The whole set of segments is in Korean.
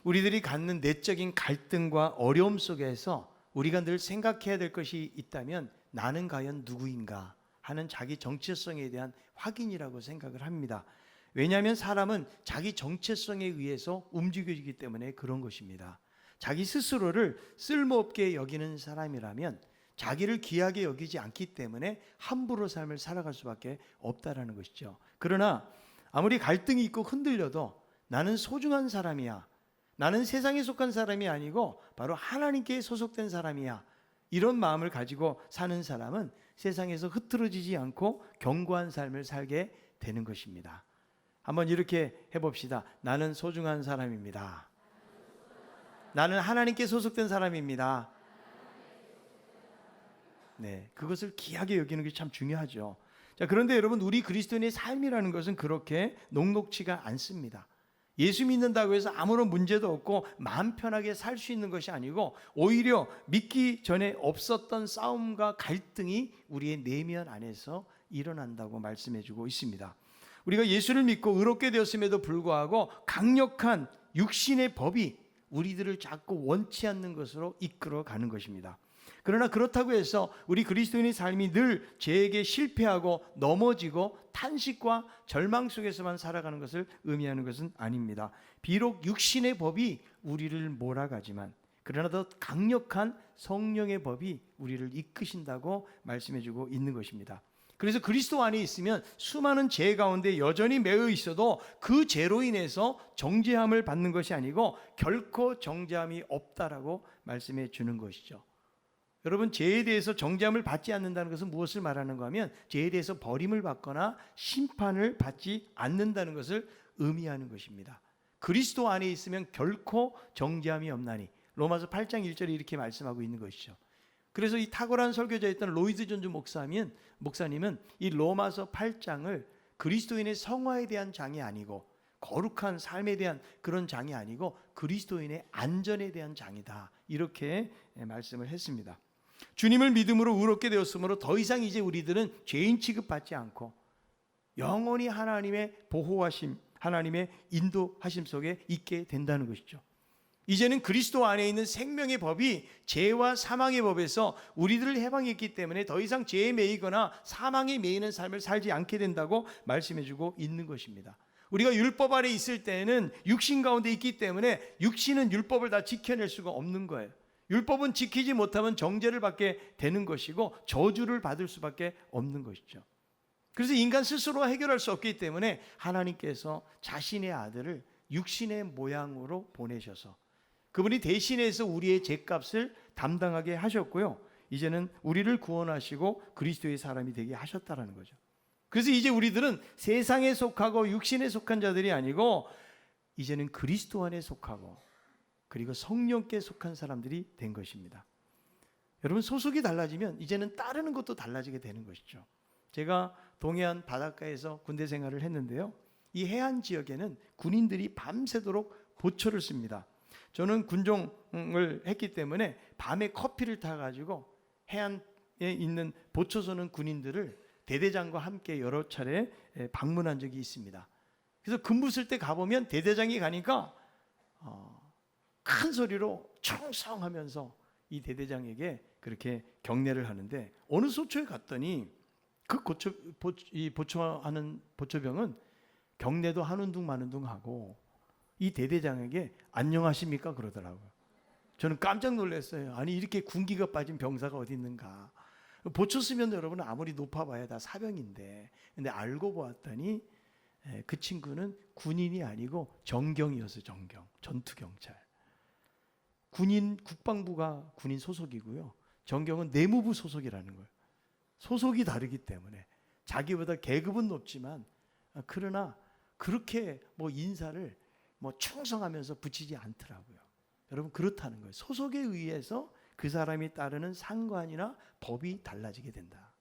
우리들이 갖는 내적인 갈등과 어려움 속에서 우리가 늘 생각해야 될 것이 있다면 나는 과연 누구인가 하는 자기 정체성에 대한 확인이라고 생각을 합니다. 왜냐하면 사람은 자기 정체성에 의해서 움직여지기 때문에 그런 것입니다. 자기 스스로를 쓸모없게 여기는 사람이라면 자기를 귀하게 여기지 않기 때문에 함부로 삶을 살아갈 수밖에 없다라는 것이죠. 그러나 아무리 갈등이 있고 흔들려도 나는 소중한 사람이야, 나는 세상에 속한 사람이 아니고 바로 하나님께 소속된 사람이야, 이런 마음을 가지고 사는 사람은 세상에서 흐트러지지 않고 견고한 삶을 살게 되는 것입니다. 한번 이렇게 해봅시다. 나는 소중한 사람입니다. 나는 하나님께 소속된 사람입니다. 네, 그것을 귀하게 여기는 게 참 중요하죠. 자, 그런데 여러분, 우리 그리스도인의 삶이라는 것은 그렇게 녹록치가 않습니다. 예수 믿는다고 해서 아무런 문제도 없고 마음 편하게 살 수 있는 것이 아니고 오히려 믿기 전에 없었던 싸움과 갈등이 우리의 내면 안에서 일어난다고 말씀해 주고 있습니다. 우리가 예수를 믿고 의롭게 되었음에도 불구하고 강력한 육신의 법이 우리들을 자꾸 원치 않는 것으로 이끌어가는 것입니다. 그러나 그렇다고 해서 우리 그리스도인의 삶이 늘 죄에게 실패하고 넘어지고 탄식과 절망 속에서만 살아가는 것을 의미하는 것은 아닙니다. 비록 육신의 법이 우리를 몰아가지만 그러나 더 강력한 성령의 법이 우리를 이끄신다고 말씀해주고 있는 것입니다. 그래서 그리스도 안에 있으면 수많은 죄 가운데 여전히 매여 있어도 그 죄로 인해서 정죄함을 받는 것이 아니고 결코 정죄함이 없다라고 말씀해 주는 것이죠. 여러분, 죄에 대해서 정죄함을 받지 않는다는 것은 무엇을 말하는가 하면 죄에 대해서 버림을 받거나 심판을 받지 않는다는 것을 의미하는 것입니다. 그리스도 안에 있으면 결코 정죄함이 없나니 로마서 8장 1절에 이렇게 말씀하고 있는 것이죠. 그래서 이 탁월한 설교자였던 로이드 존즈 목사님은 이 로마서 8장을 그리스도인의 성화에 대한 장이 아니고 거룩한 삶에 대한 그런 장이 아니고 그리스도인의 안전에 대한 장이다, 이렇게 말씀을 했습니다. 주님을 믿음으로 의롭게 되었으므로 더 이상 이제 우리들은 죄인 취급받지 않고 영원히 하나님의 보호하심, 하나님의 인도하심 속에 있게 된다는 것이죠. 이제는 그리스도 안에 있는 생명의 법이 죄와 사망의 법에서 우리들을 해방했기 때문에 더 이상 죄에 매이거나 사망에 매이는 삶을 살지 않게 된다고 말씀해주고 있는 것입니다. 우리가 율법 아래 있을 때에는 육신 가운데 있기 때문에 육신은 율법을 다 지켜낼 수가 없는 거예요. 율법은 지키지 못하면 정죄를 받게 되는 것이고 저주를 받을 수밖에 없는 것이죠. 그래서 인간 스스로 해결할 수 없기 때문에 하나님께서 자신의 아들을 육신의 모양으로 보내셔서 그분이 대신해서 우리의 죄값을 담당하게 하셨고요, 이제는 우리를 구원하시고 그리스도의 사람이 되게 하셨다는 거죠. 그래서 이제 우리들은 세상에 속하고 육신에 속한 자들이 아니고 이제는 그리스도 안에 속하고 그리고 성령께 속한 사람들이 된 것입니다. 여러분, 소속이 달라지면 이제는 따르는 것도 달라지게 되는 것이죠. 제가 동해안 바닷가에서 군대 생활을 했는데요, 이 해안 지역에는 군인들이 밤새도록 보초를 씁니다. 저는 군종을 했기 때문에 밤에 커피를 타가지고 해안에 있는 보초 서는 군인들을 대대장과 함께 여러 차례 방문한 적이 있습니다. 그래서 근무 쓸 때 가보면 대대장이 가니까 큰 소리로 충성하면서 이 대대장에게 그렇게 경례를 하는데 어느 소초에 갔더니 그 보초하는 보초병은 경례도 하는 둥 마는 둥 하고 이 대대장에게 안녕하십니까 그러더라고요. 저는 깜짝 놀랐어요. 아니, 이렇게 군기가 빠진 병사가 어디 있는가. 보초 쓰면 여러분 아무리 높아봐야 다 사병인데, 근데 알고 보았더니 그 친구는 군인이 아니고 정경이었어요. 정경, 전투경찰. 군인, 국방부가 군인 소속이고요, 정경은 내무부 소속이라는 거예요. 소속이 다르기 때문에 자기보다 계급은 높지만 그러나 그렇게 인사를 충성하면서 붙이지 않더라고요. 여러분, 그렇다는 거예요. 소속에 의해서 그 사람이 따르는 상관이나 법이 달라지게 된다.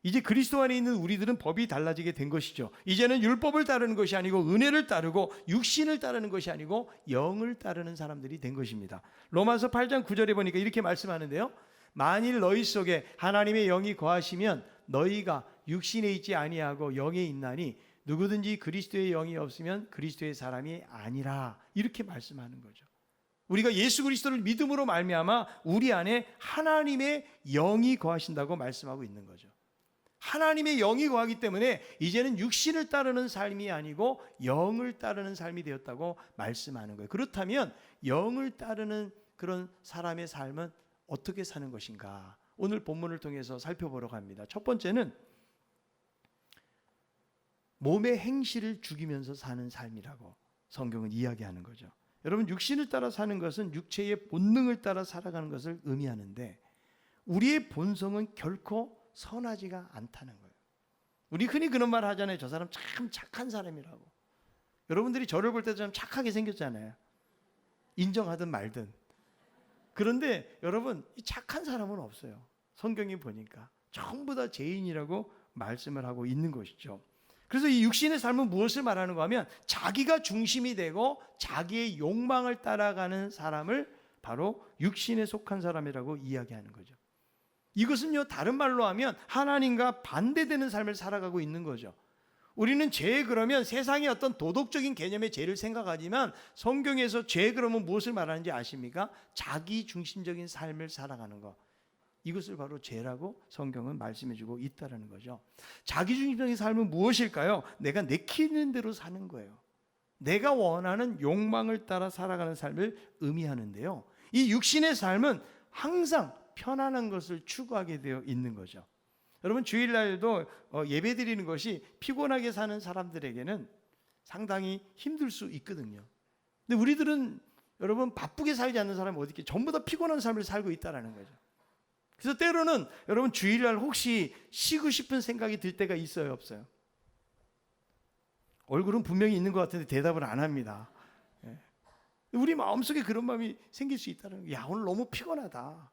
이제 그리스도 안에 있는 우리들은 법이 달라지게 된 것이죠. 이제는 율법을 따르는 것이 아니고 은혜를 따르고 육신을 따르는 것이 아니고 영을 따르는 사람들이 된 것입니다. 로마서 8장 9절에 보니까 이렇게 말씀하는데요, 만일 너희 속에 하나님의 영이 거하시면 너희가 육신에 있지 아니하고 영에 있나니 누구든지 그리스도의 영이 없으면 그리스도의 사람이 아니라 이렇게 말씀하는 거죠. 우리가 예수 그리스도를 믿음으로 말미암아 우리 안에 하나님의 영이 거하신다고 말씀하고 있는 거죠. 하나님의 영이 거하기 때문에 이제는 육신을 따르는 삶이 아니고 영을 따르는 삶이 되었다고 말씀하는 거예요. 그렇다면 영을 따르는 그런 사람의 삶은 어떻게 사는 것인가? 오늘 본문을 통해서 살펴보려고 합니다. 첫 번째는 몸의 행실을 죽이면서 사는 삶이라고 성경은 이야기하는 거죠. 여러분, 육신을 따라 사는 것은 육체의 본능을 따라 살아가는 것을 의미하는데 우리의 본성은 결코 선하지가 않다는 거예요. 우리 흔히 그런 말 하잖아요. 저 사람 참 착한 사람이라고. 여러분들이 저를 볼 때도 참 착하게 생겼잖아요. 인정하든 말든. 그런데 여러분, 이 착한 사람은 없어요. 성경이 보니까 전부 다 죄인이라고 말씀을 하고 있는 것이죠. 그래서 이 육신의 삶은 무엇을 말하는 거 하면 자기가 중심이 되고 자기의 욕망을 따라가는 사람을 바로 육신에 속한 사람이라고 이야기하는 거죠. 이것은요, 다른 말로 하면 하나님과 반대되는 삶을 살아가고 있는 거죠. 우리는 죄 그러면 세상의 어떤 도덕적인 개념의 죄를 생각하지만 성경에서 죄 그러면 무엇을 말하는지 아십니까? 자기 중심적인 삶을 살아가는 것. 이것을 바로 죄라고 성경은 말씀해주고 있다는 거죠. 자기중심적인 삶은 무엇일까요? 내가 내키는 대로 사는 거예요. 내가 원하는 욕망을 따라 살아가는 삶을 의미하는데요. 이 육신의 삶은 항상 편안한 것을 추구하게 되어 있는 거죠. 여러분, 주일날도 예배 드리는 것이 피곤하게 사는 사람들에게는 상당히 힘들 수 있거든요. 근데 우리들은 여러분 바쁘게 살지 않는 사람이 어디 있겠어요? 전부 다 피곤한 삶을 살고 있다는 거죠. 그래서 때로는 여러분 주일날 혹시 쉬고 싶은 생각이 들 때가 있어요, 없어요? 얼굴은 분명히 있는 것 같은데 대답을 안 합니다. 우리 마음속에 그런 마음이 생길 수 있다는 거예요. 야, 오늘 너무 피곤하다.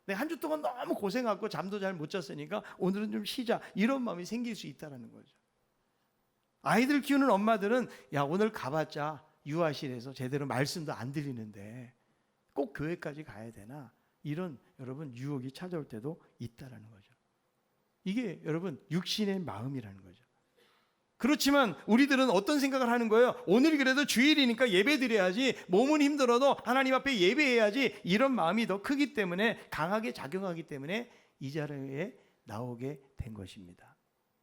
내가 한 주 동안 너무 고생하고 잠도 잘 못 잤으니까 오늘은 좀 쉬자. 이런 마음이 생길 수 있다는 거죠. 아이들 키우는 엄마들은 야, 오늘 가봤자 유아실에서 제대로 말씀도 안 들리는데 꼭 교회까지 가야 되나? 이런 여러분 유혹이 찾아올 때도 있다라는 거죠. 이게 여러분 육신의 마음이라는 거죠. 그렇지만 우리들은 어떤 생각을 하는 거예요? 오늘 그래도 주일이니까 예배 드려야지, 몸은 힘들어도 하나님 앞에 예배해야지, 이런 마음이 더 크기 때문에 강하게 작용하기 때문에 이 자리에 나오게 된 것입니다.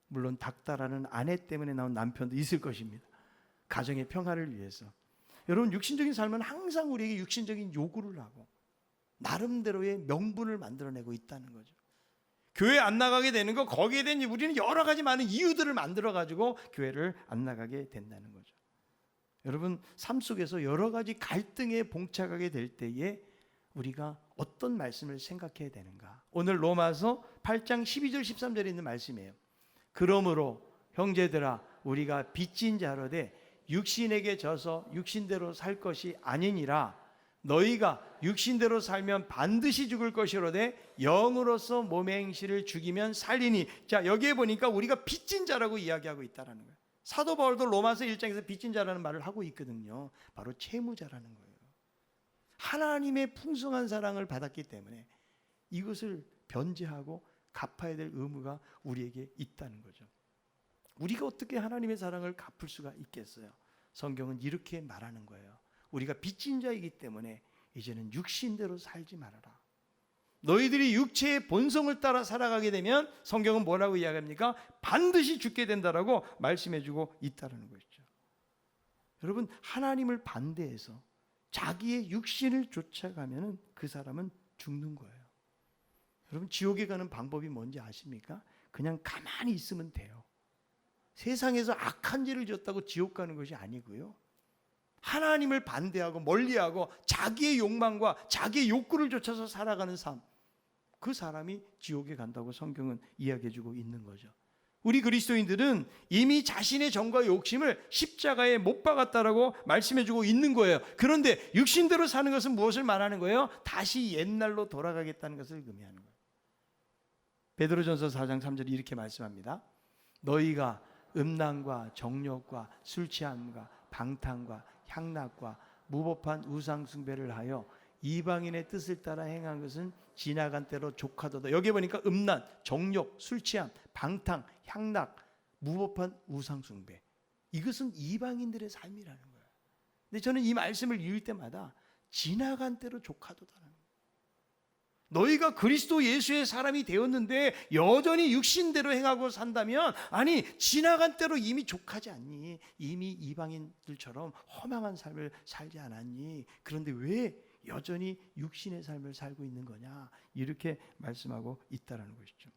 물론 닥달하는 아내 때문에 나온 남편도 있을 것입니다. 가정의 평화를 위해서. 여러분, 육신적인 삶은 항상 우리에게 육신적인 요구를 하고 나름대로의 명분을 만들어내고 있다는 거죠. 교회 안 나가게 되는 거, 거기에 대한 우리는 여러 가지 많은 이유들을 만들어 가지고 교회를 안 나가게 된다는 거죠. 여러분, 삶 속에서 여러 가지 갈등에 봉착하게 될 때에 우리가 어떤 말씀을 생각해야 되는가? 오늘 로마서 8장 12절 13절에 있는 말씀이에요. 그러므로 형제들아, 우리가 빚진 자로되 육신에게 져서 육신대로 살 것이 아니니라. 너희가 육신대로 살면 반드시 죽을 것이로되 영으로서 몸의 행실을 죽이면 살리니. 자, 여기에 보니까 우리가 빚진 자라고 이야기하고 있다는 거예요. 사도 바울도 로마서 1장에서 빚진 자라는 말을 하고 있거든요. 바로 채무자라는 거예요. 하나님의 풍성한 사랑을 받았기 때문에 이것을 변제하고 갚아야 될 의무가 우리에게 있다는 거죠. 우리가 어떻게 하나님의 사랑을 갚을 수가 있겠어요? 성경은 이렇게 말하는 거예요. 우리가 빚진 자이기 때문에 이제는 육신대로 살지 말아라. 너희들이 육체의 본성을 따라 살아가게 되면 성경은 뭐라고 이야기합니까? 반드시 죽게 된다라고 말씀해주고 있다는 것이죠. 여러분, 하나님을 반대해서 자기의 육신을 쫓아가면 그 사람은 죽는 거예요. 여러분, 지옥에 가는 방법이 뭔지 아십니까? 그냥 가만히 있으면 돼요. 세상에서 악한 죄를 지었다고 지옥 가는 것이 아니고요. 하나님을 반대하고 멀리하고 자기의 욕망과 자기의 욕구를 쫓아서 살아가는 삶, 그 사람이 지옥에 간다고 성경은 이야기해주고 있는 거죠. 우리 그리스도인들은 이미 자신의 정과 욕심을 십자가에 못 박았다라고 말씀해주고 있는 거예요. 그런데 육신대로 사는 것은 무엇을 말하는 거예요? 다시 옛날로 돌아가겠다는 것을 의미하는 거예요. 베드로전서 4장 3절이 이렇게 말씀합니다. 너희가 음란과 정욕과 술 취함과 방탕과 향락과 무법한 우상 숭배를 하여 이방인의 뜻을 따라 행한 것은 지나간 때로 족하도다. 여기 보니까 음란, 정욕, 술 취함, 방탕, 향락, 무법한 우상 숭배, 이것은 이방인들의 삶이라는 거예요. 근데 저는 이 말씀을 읽을 때마다 지나간 대로 족하도다라는 거예요. 너희가 그리스도 예수의 사람이 되었는데 여전히 육신대로 행하고 산다면, 아니 지나간 대로 이미 족하지 않니? 이미 이방인들처럼 허망한 삶을 살지 않았니? 그런데 왜 여전히 육신의 삶을 살고 있는 거냐? 이렇게 말씀하고 있다라는 것이죠.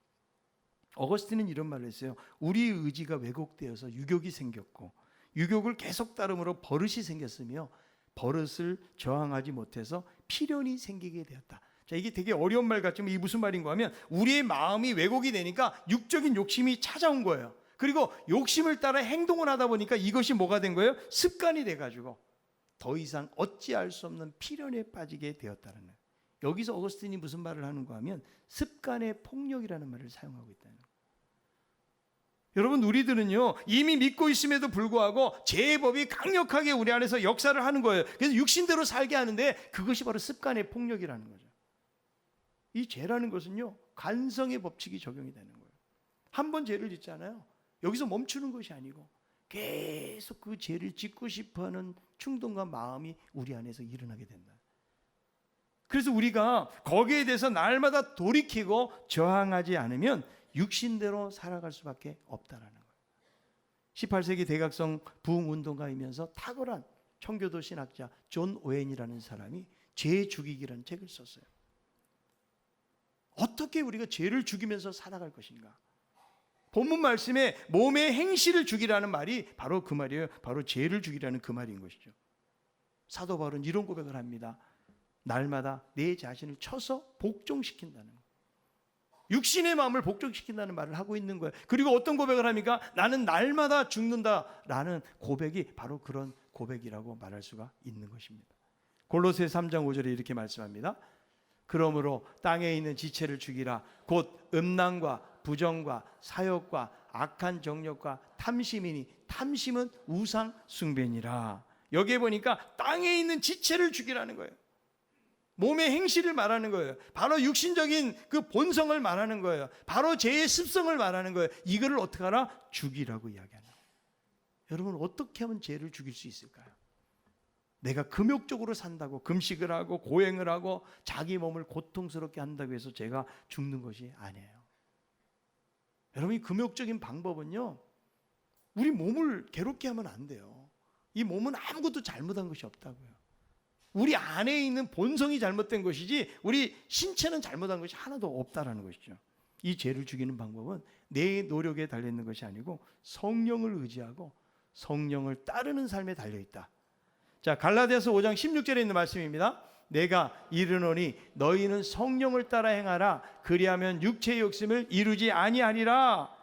어거스틴은 이런 말을 했어요. 우리의 의지가 왜곡되어서 유욕이 생겼고, 유욕을 계속 따름으로 버릇이 생겼으며, 버릇을 저항하지 못해서 필연이 생기게 되었다. 자, 이게 되게 어려운 말 같지만 이게 무슨 말인가 하면, 우리의 마음이 왜곡이 되니까 육적인 욕심이 찾아온 거예요. 그리고 욕심을 따라 행동을 하다 보니까 이것이 뭐가 된 거예요? 습관이 돼가지고 더 이상 어찌할 수 없는 필연에 빠지게 되었다는 거예요. 여기서 어거스틴이 무슨 말을 하는가 하면 습관의 폭력이라는 말을 사용하고 있다는 거예요. 여러분, 우리들은요 이미 믿고 있음에도 불구하고 죄의 법이 강력하게 우리 안에서 역사를 하는 거예요. 그래서 육신대로 살게 하는데 그것이 바로 습관의 폭력이라는 거죠. 이 죄라는 것은요 관성의 법칙이 적용이 되는 거예요. 한 번 죄를 짓잖아요. 여기서 멈추는 것이 아니고 계속 그 죄를 짓고 싶어하는 충동과 마음이 우리 안에서 일어나게 된다. 그래서 우리가 거기에 대해서 날마다 돌이키고 저항하지 않으면 육신대로 살아갈 수밖에 없다라는 거예요. 18세기 대각성 부흥운동가이면서 탁월한 청교도 신학자 존 오웬이라는 사람이 죄 죽이기라는 책을 썼어요. 어떻게 우리가 죄를 죽이면서 살아갈 것인가? 본문 말씀에 몸의 행실을 죽이라는 말이 바로 그 말이에요. 바로 죄를 죽이라는 그 말인 것이죠. 사도 바울은 이런 고백을 합니다. 날마다 내 자신을 쳐서 복종시킨다는 거예요. 육신의 마음을 복종시킨다는 말을 하고 있는 거예요. 그리고 어떤 고백을 합니까? 나는 날마다 죽는다라는 고백이 바로 그런 고백이라고 말할 수가 있는 것입니다. 골로새 3장 5절에 이렇게 말씀합니다. 그러므로 땅에 있는 지체를 죽이라. 곧 음란과 부정과 사욕과 악한 정욕과 탐심이니 탐심은 우상 숭배니라. 여기에 보니까 땅에 있는 지체를 죽이라는 거예요. 몸의 행실을 말하는 거예요. 바로 육신적인 그 본성을 말하는 거예요. 바로 죄의 습성을 말하는 거예요. 이거를 어떻게 하라? 죽이라고 이야기하는 거예요. 여러분, 어떻게 하면 죄를 죽일 수 있을까요? 내가 금욕적으로 산다고 금식을 하고 고행을 하고 자기 몸을 고통스럽게 한다고 해서 죄가 죽는 것이 아니에요. 여러분, 이 금욕적인 방법은요 우리 몸을 괴롭게 하면 안 돼요. 이 몸은 아무것도 잘못한 것이 없다고요. 우리 안에 있는 본성이 잘못된 것이지 우리 신체는 잘못한 것이 하나도 없다라는 것이죠. 이 죄를 죽이는 방법은 내 노력에 달려있는 것이 아니고 성령을 의지하고 성령을 따르는 삶에 달려있다. 자, 갈라디아서 5장 16절에 있는 말씀입니다. 내가 이르노니 너희는 성령을 따라 행하라. 그리하면 육체의 욕심을 이루지 아니하리라.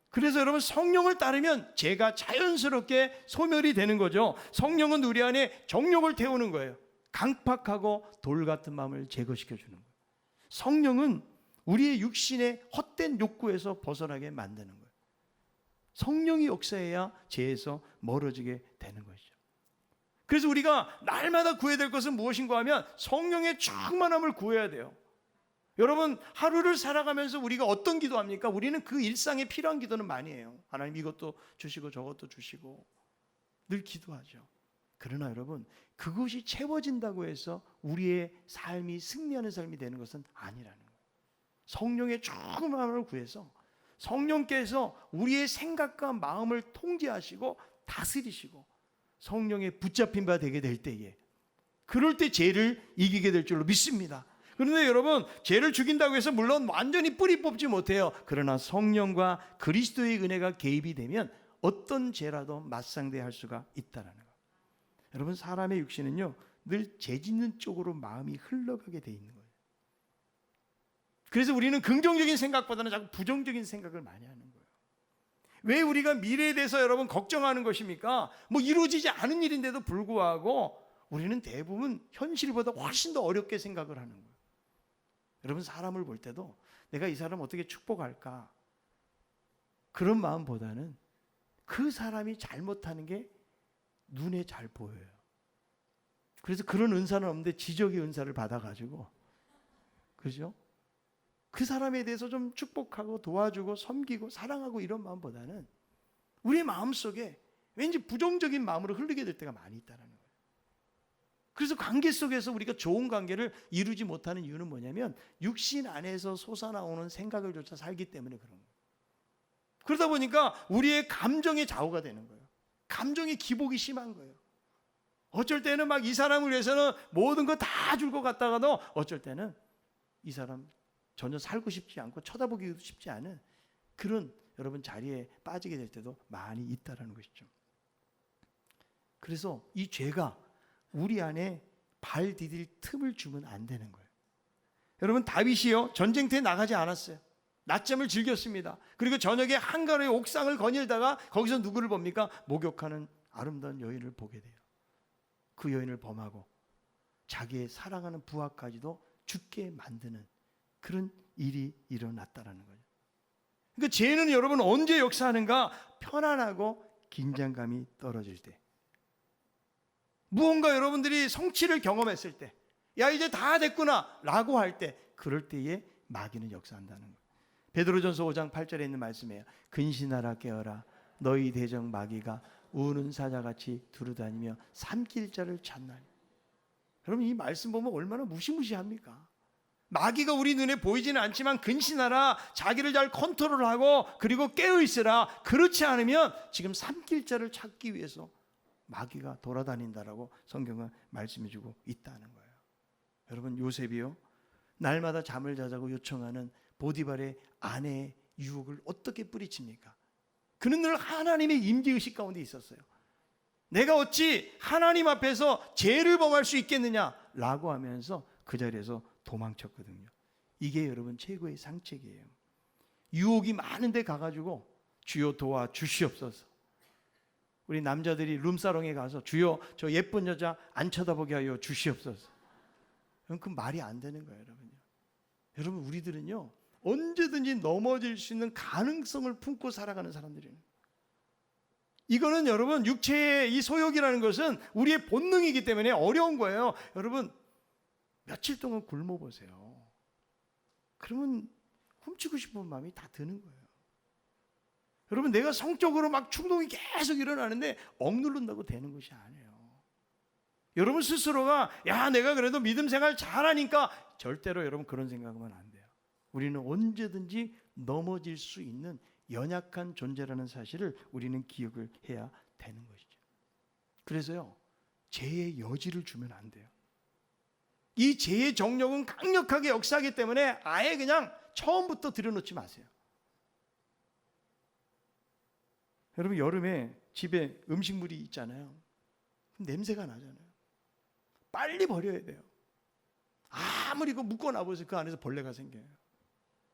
그래서 여러분, 성령을 따르면 죄가 자연스럽게 소멸이 되는 거죠. 성령은 우리 안에 정욕을 태우는 거예요. 강팍하고 돌 같은 마음을 제거시켜 주는 거예요. 성령은 우리의 육신의 헛된 욕구에서 벗어나게 만드는 거예요. 성령이 역사해야 죄에서 멀어지게 되는 것이죠. 그래서 우리가 날마다 구해야 될 것은 무엇인가 하면 성령의 충만함을 구해야 돼요. 여러분, 하루를 살아가면서 우리가 어떤 기도합니까? 우리는 그 일상에 필요한 기도는 많이 해요. 하나님 이것도 주시고 저것도 주시고 늘 기도하죠. 그러나 여러분, 그것이 채워진다고 해서 우리의 삶이 승리하는 삶이 되는 것은 아니라는 거예요. 성령의 충만함을 구해서 성령께서 우리의 생각과 마음을 통제하시고 다스리시고 성령의 붙잡힌 바 되게 될 때에, 그럴 때 죄를 이기게 될 줄로 믿습니다. 그런데 여러분, 죄를 죽인다고 해서 물론 완전히 뿌리 뽑지 못해요. 그러나 성령과 그리스도의 은혜가 개입이 되면 어떤 죄라도 맞상대할 수가 있다는 거예요. 여러분, 사람의 육신은요 늘 죄짓는 쪽으로 마음이 흘러가게 돼 있는 거예요. 그래서 우리는 긍정적인 생각보다는 자꾸 부정적인 생각을 많이 하는 거예요. 왜 우리가 미래에 대해서 여러분 걱정하는 것입니까? 뭐 이루어지지 않은 일인데도 불구하고 우리는 대부분 현실보다 훨씬 더 어렵게 생각을 하는 거예요. 여러분, 사람을 볼 때도 내가 이 사람 어떻게 축복할까, 그런 마음보다는 그 사람이 잘못하는 게 눈에 잘 보여요. 그래서 그런 은사는 없는데 지적의 은사를 받아가지고, 그죠? 그 사람에 대해서 좀 축복하고 도와주고 섬기고 사랑하고 이런 마음보다는 우리 마음속에 왠지 부정적인 마음으로 흐르게 될 때가 많이 있다는 거예요. 그래서 관계 속에서 우리가 좋은 관계를 이루지 못하는 이유는 뭐냐면 육신 안에서 솟아나오는 생각을 조차 살기 때문에 그런 거예요. 그러다 보니까 우리의 감정의 좌우가 되는 거예요. 감정의 기복이 심한 거예요. 어쩔 때는 막 이 사람을 위해서는 모든 거 다 줄 것 같다가도 어쩔 때는 이 사람 전혀 살고 싶지 않고 쳐다보기도 쉽지 않은 그런 여러분 자리에 빠지게 될 때도 많이 있다라는 것이죠. 그래서 이 죄가 우리 안에 발 디딜 틈을 주면 안 되는 거예요. 여러분 다윗이요 전쟁터에 나가지 않았어요. 낮잠을 즐겼습니다. 그리고 저녁에 한가로이 옥상을 거닐다가 거기서 누구를 봅니까? 목욕하는 아름다운 여인을 보게 돼요. 그 여인을 범하고 자기의 사랑하는 부하까지도 죽게 만드는 그런 일이 일어났다라는 거죠. 그러니까 죄는 여러분 언제 역사하는가? 편안하고 긴장감이 떨어질 때, 무언가 여러분들이 성취를 경험했을 때, 야 이제 다 됐구나 라고 할 때, 그럴 때에 마귀는 역사한다는 거예요. 베드로전서 5장 8절에 있는 말씀이에요. 근신하라 깨어라 너희 대적 마귀가 우는 사자같이 두루다니며 삼킬 자를 찾나니. 여러분 이 말씀 보면 얼마나 무시무시합니까? 마귀가 우리 눈에 보이지는 않지만 근신하라, 자기를 잘 컨트롤하고 그리고 깨어있으라. 그렇지 않으면 지금 삼킬 자를 찾기 위해서 마귀가 돌아다닌다라고 성경은 말씀해주고 있다는 거예요. 여러분 요셉이요 날마다 잠을 자자고 요청하는 보디발의 아내의 유혹을 어떻게 뿌리칩니까? 그는 늘 하나님의 임재의식 가운데 있었어요. 내가 어찌 하나님 앞에서 죄를 범할 수 있겠느냐라고 하면서 그 자리에서 도망쳤거든요. 이게 여러분 최고의 상책이에요. 유혹이 많은데 가가지고 주여 도와 주시옵소서. 우리 남자들이 룸사롱에 가서 주여 저 예쁜 여자 안 쳐다보게 하여 주시옵소서. 그 말이 안 되는 거예요, 여러분요. 여러분 우리들은요 언제든지 넘어질 수 있는 가능성을 품고 살아가는 사람들이에요. 이거는 여러분 육체의 이 소욕이라는 것은 우리의 본능이기 때문에 어려운 거예요. 여러분 며칠 동안 굶어 보세요. 그러면 훔치고 싶은 마음이 다 드는 거예요. 여러분 내가 성적으로 막 충동이 계속 일어나는데 억누른다고 되는 것이 아니에요. 여러분 스스로가 야 내가 그래도 믿음 생활 잘하니까, 절대로 여러분 그런 생각하면 안 돼요. 우리는 언제든지 넘어질 수 있는 연약한 존재라는 사실을 우리는 기억을 해야 되는 것이죠. 그래서요 죄의 여지를 주면 안 돼요. 이 죄의 정력은 강력하게 역사하기 때문에 아예 그냥 처음부터 들여놓지 마세요. 여러분 여름에 집에 음식물이 있잖아요. 냄새가 나잖아요. 빨리 버려야 돼요. 아무리 이거 묶어놔보세요. 그 안에서 벌레가 생겨요.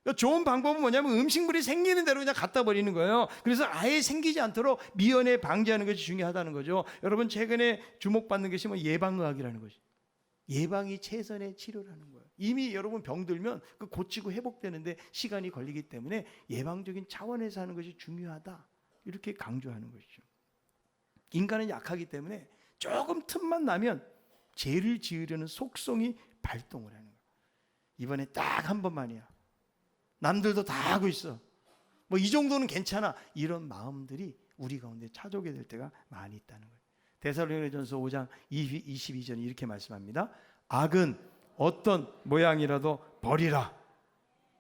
그러니까 좋은 방법은 뭐냐면 음식물이 생기는 대로 그냥 갖다 버리는 거예요. 그래서 아예 생기지 않도록 미연에 방지하는 것이 중요하다는 거죠. 여러분 최근에 주목받는 것이 뭐 예방의학이라는 것이. 예방이 최선의 치료라는 거예요. 이미 여러분 병들면 그 고치고 회복되는데 시간이 걸리기 때문에 예방적인 차원에서 하는 것이 중요하다. 이렇게 강조하는 것이죠. 인간은 약하기 때문에 조금 틈만 나면 죄를 지으려는 속성이 발동을 하는 거예요. 이번에 딱 한 번만이야. 남들도 다 하고 있어. 뭐 이 정도는 괜찮아. 이런 마음들이 우리 가운데 찾아오게 될 때가 많이 있다는 거예요. 데살로니가전서 5장 22절에 이렇게 말씀합니다. 악은 어떤 모양이라도 버리라.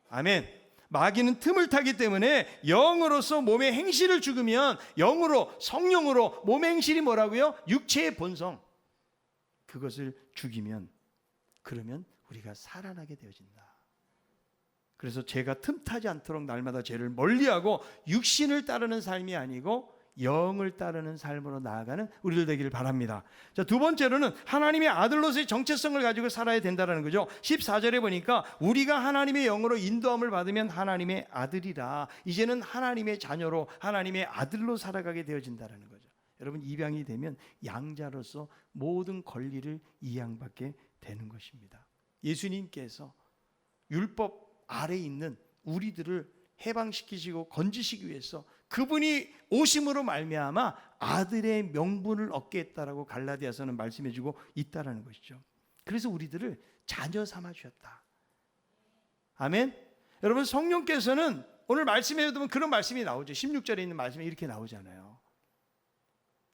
아멘. 마귀는 틈을 타기 때문에 영으로서 몸의 행실을 죽으면 영으로 성령으로 몸의 행실이 뭐라고요? 육체의 본성. 그것을 죽이면 그러면 우리가 살아나게 되어진다. 그래서 죄가 틈타지 않도록 날마다 죄를 멀리하고 육신을 따르는 삶이 아니고 영을 따르는 삶으로 나아가는 우리들 되기를 바랍니다. 자, 두 번째로는 하나님의 아들로서의 정체성을 가지고 살아야 된다는 거죠. 14절에 보니까 우리가 하나님의 영으로 인도함을 받으면 하나님의 아들이라, 이제는 하나님의 자녀로 하나님의 아들로 살아가게 되어진다는 거죠. 여러분 입양이 되면 양자로서 모든 권리를 이양받게 되는 것입니다. 예수님께서 율법 아래에 있는 우리들을 해방시키시고 건지시기 위해서 그분이 오심으로 말미암아 아들의 명분을 얻게 했다라고 갈라디아서는 말씀해주고 있다라는 것이죠. 그래서 우리들을 자녀 삼아 주셨다. 아멘. 여러분 성령께서는 오늘 말씀에 보면 그런 말씀이 나오죠. 16절에 있는 말씀이 이렇게 나오잖아요.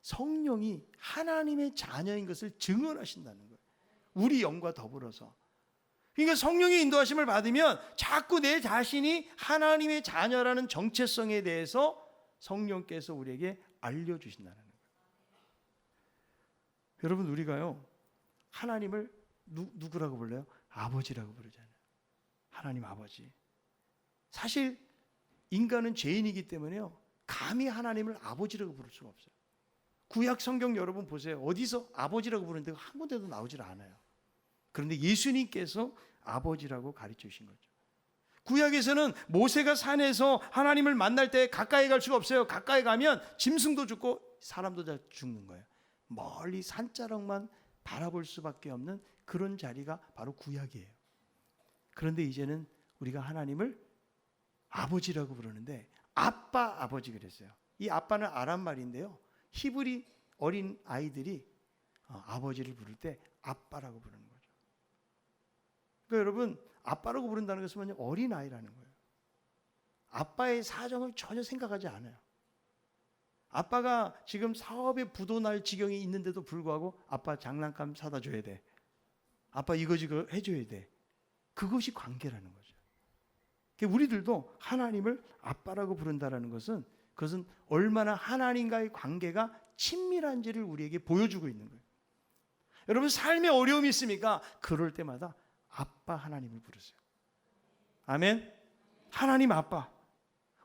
성령이 하나님의 자녀인 것을 증언하신다는 거예요. 우리 영과 더불어서. 그러니까 성령의 인도하심을 받으면 자꾸 내 자신이 하나님의 자녀라는 정체성에 대해서 성령께서 우리에게 알려주신다는 거예요. 여러분, 우리가요 하나님을 누구라고 불러요? 아버지라고 부르잖아요. 하나님 아버지. 사실 인간은 죄인이기 때문에요 감히 하나님을 아버지라고 부를 수가 없어요. 구약 성경 여러분 보세요. 어디서 아버지라고 부르는 데가 한 군데도 나오질 않아요. 그런데 예수님께서 아버지라고 가르쳐 주신 거죠. 구약에서는 모세가 산에서 하나님을 만날 때 가까이 갈 수가 없어요. 가까이 가면 짐승도 죽고 사람도 다 죽는 거예요. 멀리 산자락만 바라볼 수밖에 없는 그런 자리가 바로 구약이에요. 그런데 이제는 우리가 하나님을 아버지라고 부르는데 아빠, 아버지 그랬어요. 이 아빠는 아람 말인데요 히브리 어린 아이들이 아버지를 부를 때 아빠라고 부르는 거죠. 그러니까 여러분, 아빠라고 부른다는 것은 어린 아이라는 거예요. 아빠의 사정을 전혀 생각하지 않아요. 아빠가 지금 사업에 부도날 지경이 있는데도 불구하고 아빠 장난감 사다 줘야 돼. 아빠 이거 해줘야 돼. 그것이 관계라는 거죠. 우리들도 하나님을 아빠라고 부른다는 것은 그것은 얼마나 하나님과의 관계가 친밀한지를 우리에게 보여주고 있는 거예요. 여러분, 삶에 어려움이 있습니까? 그럴 때마다 아빠 하나님을 부르세요. 아멘. 하나님 아빠.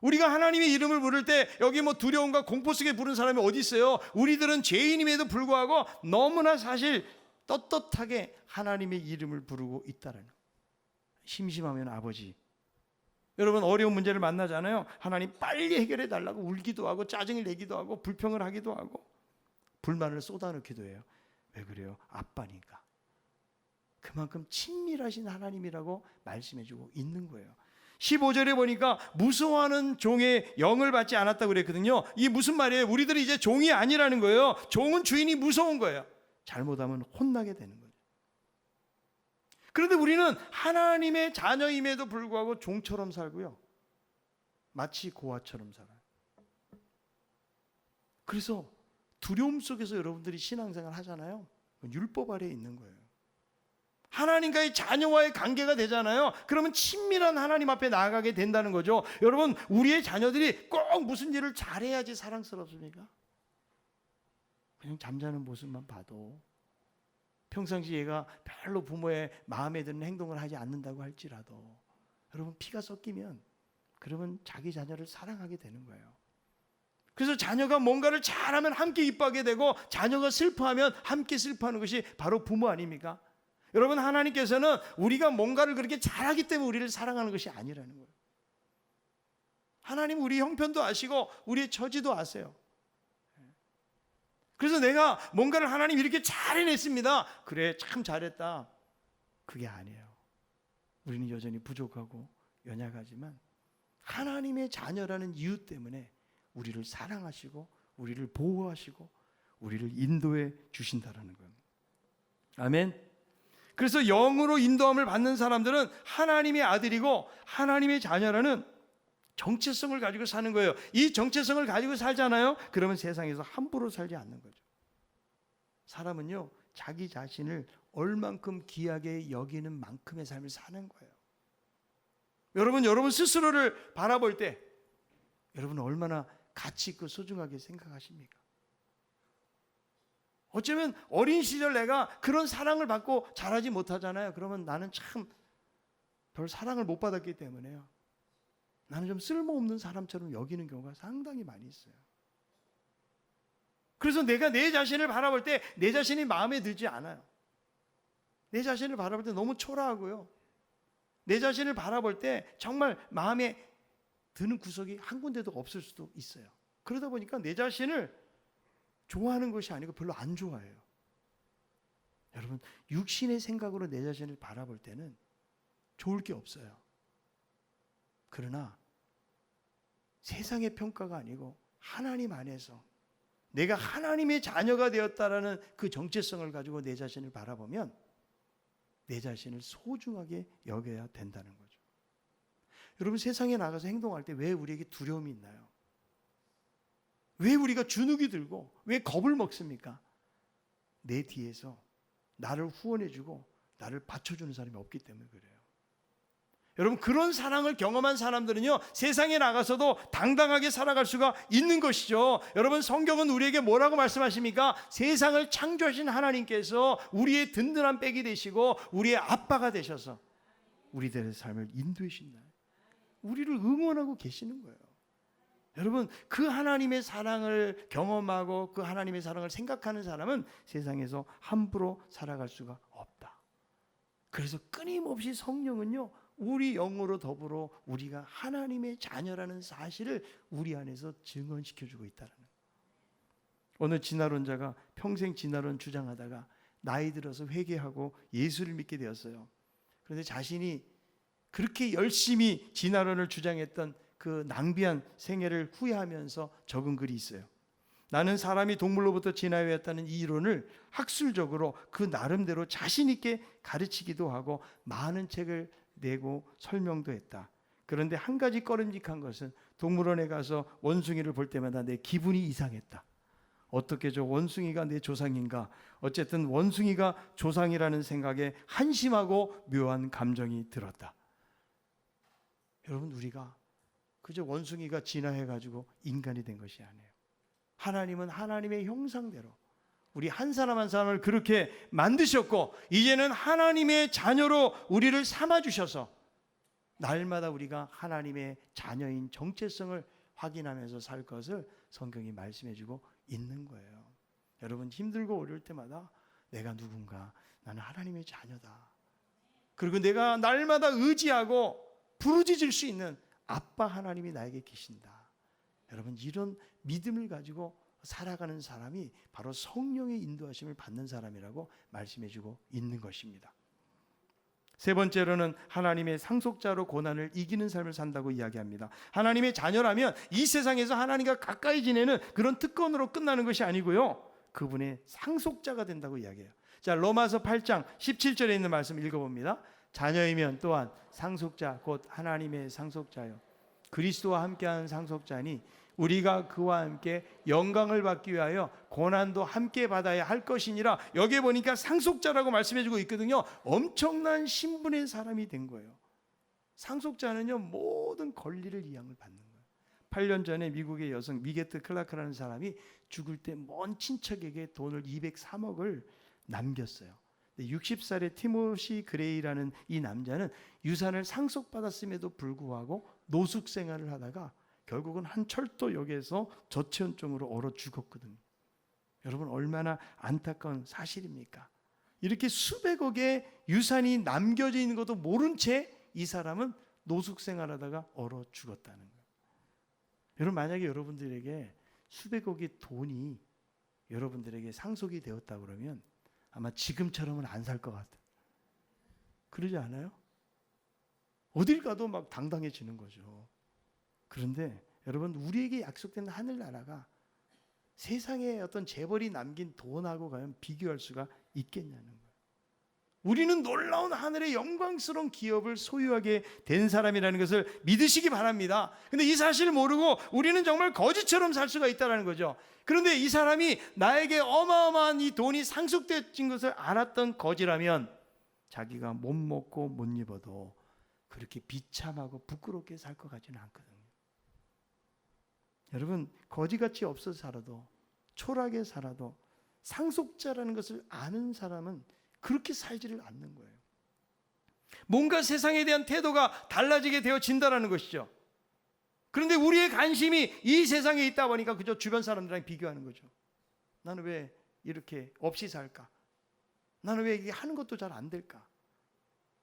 우리가 하나님의 이름을 부를 때 여기 두려움과 공포 속에 부르는 사람이 어디 있어요? 우리들은 죄인임에도 불구하고 너무나 사실 떳떳하게 하나님의 이름을 부르고 있다는 거예요. 심심하면 아버지. 여러분, 어려운 문제를 만나잖아요. 하나님 빨리 해결해 달라고 울기도 하고 짜증을 내기도 하고 불평을 하기도 하고 불만을 쏟아넣기도 해요. 왜 그래요? 아빠니까. 그만큼 친밀하신 하나님이라고 말씀해주고 있는 거예요. 15절에 보니까 무서워하는 종의 영을 받지 않았다고 그랬거든요. 이게 무슨 말이에요? 우리들이 이제 종이 아니라는 거예요. 종은 주인이 무서운 거예요. 잘못하면 혼나게 되는 거예요. 그런데 우리는 하나님의 자녀임에도 불구하고 종처럼 살고요. 마치 고아처럼 살아요. 그래서 두려움 속에서 여러분들이 신앙생활 하잖아요. 율법 아래에 있는 거예요. 하나님과의 자녀와의 관계가 되잖아요. 그러면 친밀한 하나님 앞에 나아가게 된다는 거죠. 여러분, 우리의 자녀들이 꼭 무슨 일을 잘해야지 사랑스럽습니까? 그냥 잠자는 모습만 봐도 평상시 얘가 별로 부모의 마음에 드는 행동을 하지 않는다고 할지라도 여러분, 피가 섞이면 그러면 자기 자녀를 사랑하게 되는 거예요. 그래서 자녀가 뭔가를 잘하면 함께 기뻐하게 되고 자녀가 슬퍼하면 함께 슬퍼하는 것이 바로 부모 아닙니까? 여러분, 하나님께서는 우리가 뭔가를 그렇게 잘하기 때문에 우리를 사랑하는 것이 아니라는 거예요. 하나님 우리 형편도 아시고 우리의 처지도 아세요. 그래서 내가 뭔가를 하나님 이렇게 잘 해냈습니다. 그래, 참 잘했다. 그게 아니에요. 우리는 여전히 부족하고 연약하지만 하나님의 자녀라는 이유 때문에 우리를 사랑하시고 우리를 보호하시고 우리를 인도해 주신다라는 거예요. 아멘. 그래서 영으로 인도함을 받는 사람들은 하나님의 아들이고 하나님의 자녀라는 정체성을 가지고 사는 거예요. 이 정체성을 가지고 살잖아요. 그러면 세상에서 함부로 살지 않는 거죠. 사람은요, 자기 자신을 얼만큼 귀하게 여기는 만큼의 삶을 사는 거예요. 여러분 스스로를 바라볼 때 여러분은 얼마나 가치 있고 소중하게 생각하십니까? 어쩌면 어린 시절 내가 그런 사랑을 받고 자라지 못하잖아요. 그러면 나는 참 별 사랑을 못 받았기 때문에요. 나는 좀 쓸모없는 사람처럼 여기는 경우가 상당히 많이 있어요. 그래서 내가 내 자신을 바라볼 때 내 자신이 마음에 들지 않아요. 내 자신을 바라볼 때 너무 초라하고요. 내 자신을 바라볼 때 정말 마음에 드는 구석이 한 군데도 없을 수도 있어요. 그러다 보니까 내 자신을 좋아하는 것이 아니고 별로 안 좋아해요. 여러분, 육신의 생각으로 내 자신을 바라볼 때는 좋을 게 없어요. 그러나 세상의 평가가 아니고 하나님 안에서 내가 하나님의 자녀가 되었다라는 그 정체성을 가지고 내 자신을 바라보면 내 자신을 소중하게 여겨야 된다는 거죠. 여러분, 세상에 나가서 행동할 때 왜 우리에게 두려움이 있나요? 왜 우리가 주눅이 들고 왜 겁을 먹습니까? 내 뒤에서 나를 후원해주고 나를 받쳐주는 사람이 없기 때문에 그래요. 여러분, 그런 사랑을 경험한 사람들은요, 세상에 나가서도 당당하게 살아갈 수가 있는 것이죠. 여러분, 성경은 우리에게 뭐라고 말씀하십니까? 세상을 창조하신 하나님께서 우리의 든든한 백이 되시고 우리의 아빠가 되셔서 우리들의 삶을 인도해 주신다. 우리를 응원하고 계시는 거예요. 여러분, 그 하나님의 사랑을 경험하고 그 하나님의 사랑을 생각하는 사람은 세상에서 함부로 살아갈 수가 없다. 그래서 끊임없이 성령은요, 우리 영으로 더불어 우리가 하나님의 자녀라는 사실을 우리 안에서 증언시켜주고 있다는 거예요. 어느 진화론자가 평생 진화론 주장하다가 나이 들어서 회개하고 예수를 믿게 되었어요. 그런데 자신이 그렇게 열심히 진화론을 주장했던 그 낭비한 생애를 후회하면서 적은 글이 있어요. 나는 사람이 동물로부터 진화해왔다는 이 이론을 학술적으로 그 나름대로 자신 있게 가르치기도 하고 많은 책을 내고 설명도 했다. 그런데 한 가지 꺼림직한 것은 동물원에 가서 원숭이를 볼 때마다 내 기분이 이상했다. 어떻게 저 원숭이가 내 조상인가? 어쨌든 원숭이가 조상이라는 생각에 한심하고 묘한 감정이 들었다. 여러분, 우리가 그저 원숭이가 진화해가지고 인간이 된 것이 아니에요. 하나님은 하나님의 형상대로 우리 한 사람 한 사람을 그렇게 만드셨고 이제는 하나님의 자녀로 우리를 삼아주셔서 날마다 우리가 하나님의 자녀인 정체성을 확인하면서 살 것을 성경이 말씀해주고 있는 거예요. 여러분, 힘들고 어려울 때마다 내가 누군가, 나는 하나님의 자녀다. 그리고 내가 날마다 의지하고 부르짖을 수 있는 아빠 하나님이 나에게 계신다. 여러분, 이런 믿음을 가지고 살아가는 사람이 바로 성령의 인도하심을 받는 사람이라고 말씀해주고 있는 것입니다. 세 번째로는 하나님의 상속자로 고난을 이기는 삶을 산다고 이야기합니다. 하나님의 자녀라면 이 세상에서 하나님과 가까이 지내는 그런 특권으로 끝나는 것이 아니고요, 그분의 상속자가 된다고 이야기해요. 자, 로마서 8장 17절에 있는 말씀 읽어봅니다. 자녀이면 또한 상속자 곧 하나님의 상속자요 그리스도와 함께하는 상속자니 우리가 그와 함께 영광을 받기 위하여 고난도 함께 받아야 할 것이니라. 여기에 보니까 상속자라고 말씀해주고 있거든요. 엄청난 신분의 사람이 된 거예요. 상속자는요, 모든 권리를 이 양을 받는 거예요. 8년 전에 미국의 여성 미게트 클라크라는 사람이 죽을 때 먼 친척에게 돈을 203억을 남겼어요. 60살의 티모시 그레이라는 이 남자는 유산을 상속받았음에도 불구하고 노숙 생활을 하다가 결국은 한 철도역에서 저체온증으로 얼어 죽었거든요. 여러분, 얼마나 안타까운 사실입니까? 이렇게 수백억의 유산이 남겨져 있는 것도 모른 채 이 사람은 노숙 생활하다가 얼어 죽었다는 거예요. 여러분, 만약에 여러분들에게 수백억의 돈이 여러분들에게 상속이 되었다 그러면 아마 지금처럼은 안 살 것 같아요. 그러지 않아요? 어딜 가도 막 당당해지는 거죠. 그런데 여러분, 우리에게 약속된 하늘나라가 세상에 어떤 재벌이 남긴 돈하고 과연 비교할 수가 있겠냐는 거예요. 우리는 놀라운 하늘의 영광스러운 기업을 소유하게 된 사람이라는 것을 믿으시기 바랍니다. 그런데 이 사실을 모르고 우리는 정말 거지처럼 살 수가 있다는 거죠. 그런데 이 사람이 나에게 어마어마한 이 돈이 상속된 것을 알았던 거지라면 자기가 못 먹고 못 입어도 그렇게 비참하고 부끄럽게 살 것 같지는 않거든요. 여러분, 거지같이 없어 살아도 초라하게 살아도 상속자라는 것을 아는 사람은 그렇게 살지를 않는 거예요. 뭔가 세상에 대한 태도가 달라지게 되어진다는 것이죠. 그런데 우리의 관심이 이 세상에 있다 보니까 그저 주변 사람들이랑 비교하는 거죠. 나는 왜 이렇게 없이 살까? 나는 왜 이게 하는 것도 잘 안 될까?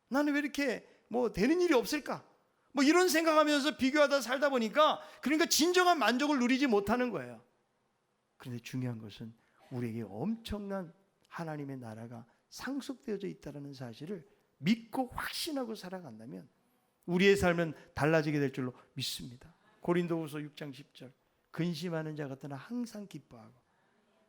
나는 왜 이렇게 뭐 되는 일이 없을까? 뭐 이런 생각하면서 비교하다 살다 보니까 그러니까 진정한 만족을 누리지 못하는 거예요. 그런데 중요한 것은 우리에게 엄청난 하나님의 나라가 상속되어져 있다는 사실을 믿고 확신하고 살아간다면 우리의 삶은 달라지게 될 줄로 믿습니다. 고린도후서 6장 10절 근심하는 자 같으나 항상 기뻐하고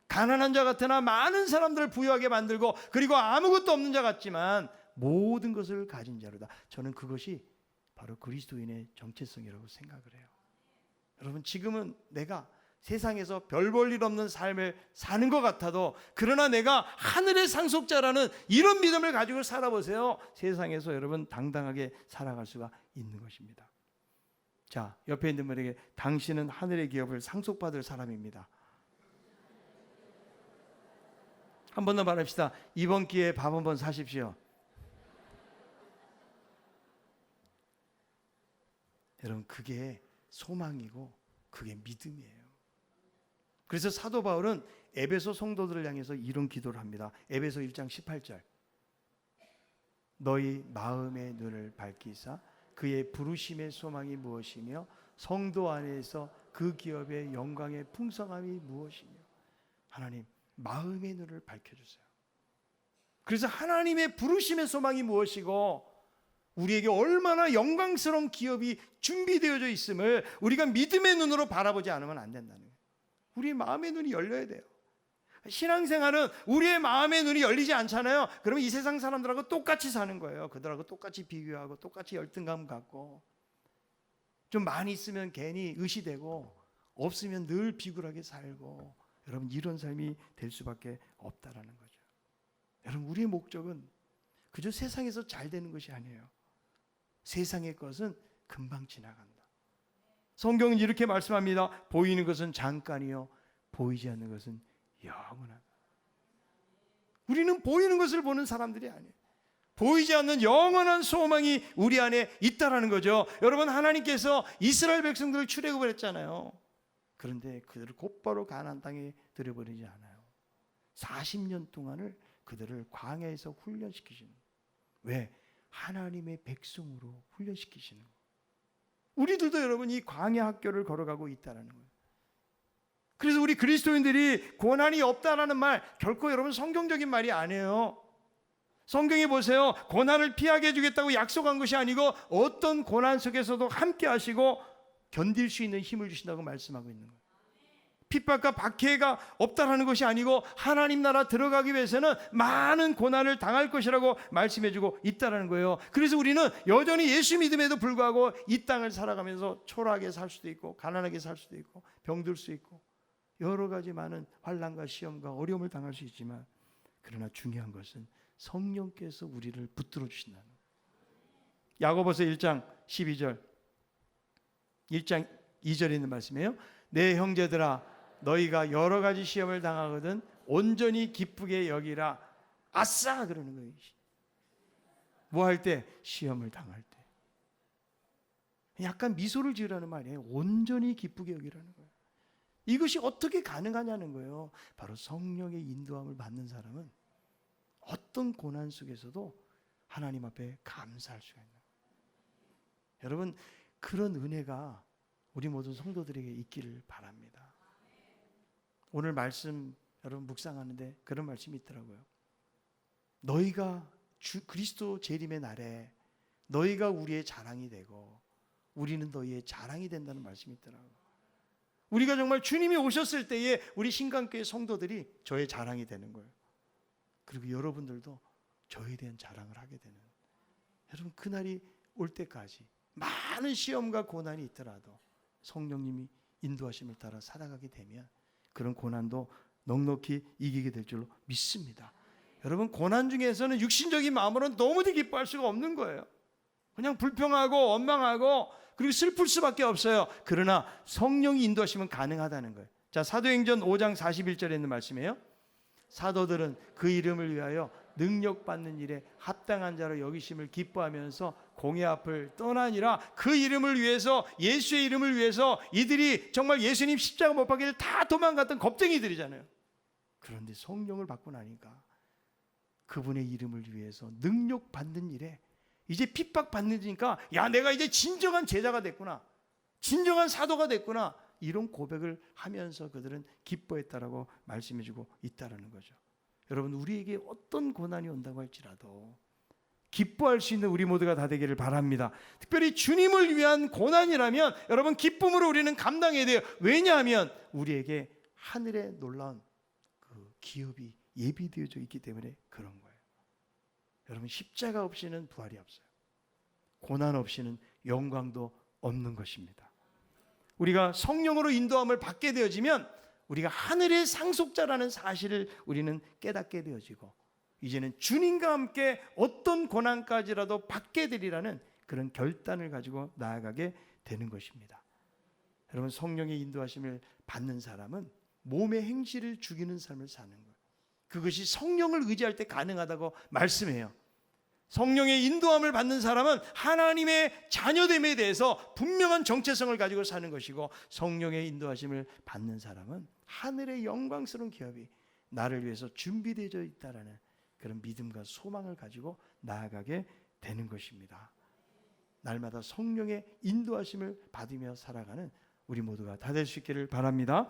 가난한 자 같으나 많은 사람들을 부유하게 만들고 그리고 아무것도 없는 자 같지만 모든 것을 가진 자로다. 저는 그것이 바로 그리스도인의 정체성이라고 생각을 해요. 여러분, 지금은 내가 세상에서 별 볼 일 없는 삶을 사는 것 같아도, 그러나 내가 하늘의 상속자라는 이런 믿음을 가지고 살아보세요. 세상에서 여러분 당당하게 살아갈 수가 있는 것입니다. 자, 옆에 있는 분에게 당신은 하늘의 기업을 상속받을 사람입니다. 한 번 더 말합시다. 이번 기회에 밥 한번 사십시오. 여러분, 그게 소망이고 그게 믿음이에요. 그래서 사도 바울은 에베소 성도들을 향해서 이런 기도를 합니다. 에베소 1장 18절. 너희 마음의 눈을 밝히사 그의 부르심의 소망이 무엇이며 성도 안에서 그 기업의 영광의 풍성함이 무엇이며. 하나님, 마음의 눈을 밝혀주세요. 그래서 하나님의 부르심의 소망이 무엇이고 우리에게 얼마나 영광스러운 기업이 준비되어져 있음을 우리가 믿음의 눈으로 바라보지 않으면 안 된다는 거예요. 우리의 마음의 눈이 열려야 돼요. 신앙생활은 우리의 마음의 눈이 열리지 않잖아요. 그러면 이 세상 사람들하고 똑같이 사는 거예요. 그들하고 똑같이 비교하고 똑같이 열등감 갖고, 좀 많이 있으면 괜히 의시되고 없으면 늘 비굴하게 살고, 여러분 이런 삶이 될 수밖에 없다라는 거죠. 여러분, 우리의 목적은 그저 세상에서 잘 되는 것이 아니에요. 세상의 것은 금방 지나간다. 성경은 이렇게 말씀합니다. 보이는 것은 잠깐이요 보이지 않는 것은 영원하다. 우리는 보이는 것을 보는 사람들이 아니에요. 보이지 않는 영원한 소망이 우리 안에 있다라는 거죠. 여러분, 하나님께서 이스라엘 백성들을 출애굽을 했잖아요. 그런데 그들을 곧바로 가나안 땅에 들여버리지 않아요. 40년 동안을 그들을 광야에서 훈련시키시는 거예요. 왜? 하나님의 백성으로 훈련시키시는 거예요. 우리들도 여러분 이 광야 학교를 걸어가고 있다는 거예요. 그래서 우리 그리스도인들이 고난이 없다라는 말 결코 여러분 성경적인 말이 아니에요. 성경에 보세요. 고난을 피하게 해주겠다고 약속한 것이 아니고 어떤 고난 속에서도 함께 하시고 견딜 수 있는 힘을 주신다고 말씀하고 있는 거예요. 핍박과 박해가 없다라는 것이 아니고 하나님 나라 들어가기 위해서는 많은 고난을 당할 것이라고 말씀해주고 있다라는 거예요. 그래서 우리는 여전히 예수 믿음에도 불구하고 이 땅을 살아가면서 초라하게 살 수도 있고 가난하게 살 수도 있고 병들 수 있고 여러 가지 많은 환난과 시험과 어려움을 당할 수 있지만, 그러나 중요한 것은 성령께서 우리를 붙들어 주신다는 거예요. 야고보서 1장 12절 1장 2절에 있는 말씀이에요. 내 형제들아 너희가 여러 가지 시험을 당하거든 온전히 기쁘게 여기라. 아싸 그러는 거예요. 뭐 할 때? 시험을 당할 때. 약간 미소를 지으라는 말이에요. 온전히 기쁘게 여기라는 거예요. 이것이 어떻게 가능하냐는 거예요. 바로 성령의 인도함을 받는 사람은 어떤 고난 속에서도 하나님 앞에 감사할 수가 있는 거예요. 여러분, 그런 은혜가 우리 모든 성도들에게 있기를 바랍니다. 오늘 말씀 여러분 묵상하는데 그런 말씀이 있더라고요. 너희가 그리스도 재림의 날에 너희가 우리의 자랑이 되고 우리는 너희의 자랑이 된다는 말씀이 있더라고요. 우리가 정말 주님이 오셨을 때에 우리 신강교회 성도들이 저의 자랑이 되는 거예요. 그리고 여러분들도 저에 대한 자랑을 하게 되는, 여러분 그날이 올 때까지 많은 시험과 고난이 있더라도 성령님이 인도하심을 따라 살아가게 되면 그런 고난도 넉넉히 이기게 될 줄로 믿습니다. 여러분, 고난 중에서는 육신적인 마음으로는 너무도 기뻐할 수가 없는 거예요. 그냥 불평하고 원망하고 그리고 슬플 수밖에 없어요. 그러나 성령이 인도하시면 가능하다는 거예요. 자, 사도행전 5장 41절에 있는 말씀이에요. 사도들은 그 이름을 위하여 능력받는 일에 합당한 자로 여기심을 기뻐하면서 공회 앞을 떠나니라. 그 이름을 위해서, 예수의 이름을 위해서 이들이 정말 예수님 십자가 못 박기를 다 도망갔던 겁쟁이들이잖아요. 그런데 성령을 받고 나니까 그분의 이름을 위해서 능력받는 일에 이제 핍박받으니까 야, 내가 이제 진정한 제자가 됐구나, 진정한 사도가 됐구나, 이런 고백을 하면서 그들은 기뻐했다라고 말씀해주고 있다라는 거죠. 여러분, 우리에게 어떤 고난이 온다고 할지라도 기뻐할 수 있는 우리 모두가 다 되기를 바랍니다. 특별히 주님을 위한 고난이라면 여러분 기쁨으로 우리는 감당해야 돼요. 왜냐하면 우리에게 하늘의 놀라운 그 기업이 예비되어져 있기 때문에 그런 거예요. 여러분, 십자가 없이는 부활이 없어요. 고난 없이는 영광도 없는 것입니다. 우리가 성령으로 인도함을 받게 되어지면 우리가 하늘의 상속자라는 사실을 우리는 깨닫게 되어지고 이제는 주님과 함께 어떤 고난까지라도 받게 되리라는 그런 결단을 가지고 나아가게 되는 것입니다. 여러분, 성령의 인도하심을 받는 사람은 몸의 행실을 죽이는 삶을 사는 거예요. 그것이 성령을 의지할 때 가능하다고 말씀해요. 성령의 인도함을 받는 사람은 하나님의 자녀됨에 대해서 분명한 정체성을 가지고 사는 것이고, 성령의 인도하심을 받는 사람은 하늘의 영광스러운 기업이 나를 위해서 준비되어 있다라는 그런 믿음과 소망을 가지고 나아가게 되는 것입니다. 날마다 성령의 인도하심을 받으며 살아가는 우리 모두가 다 될 수 있기를 바랍니다.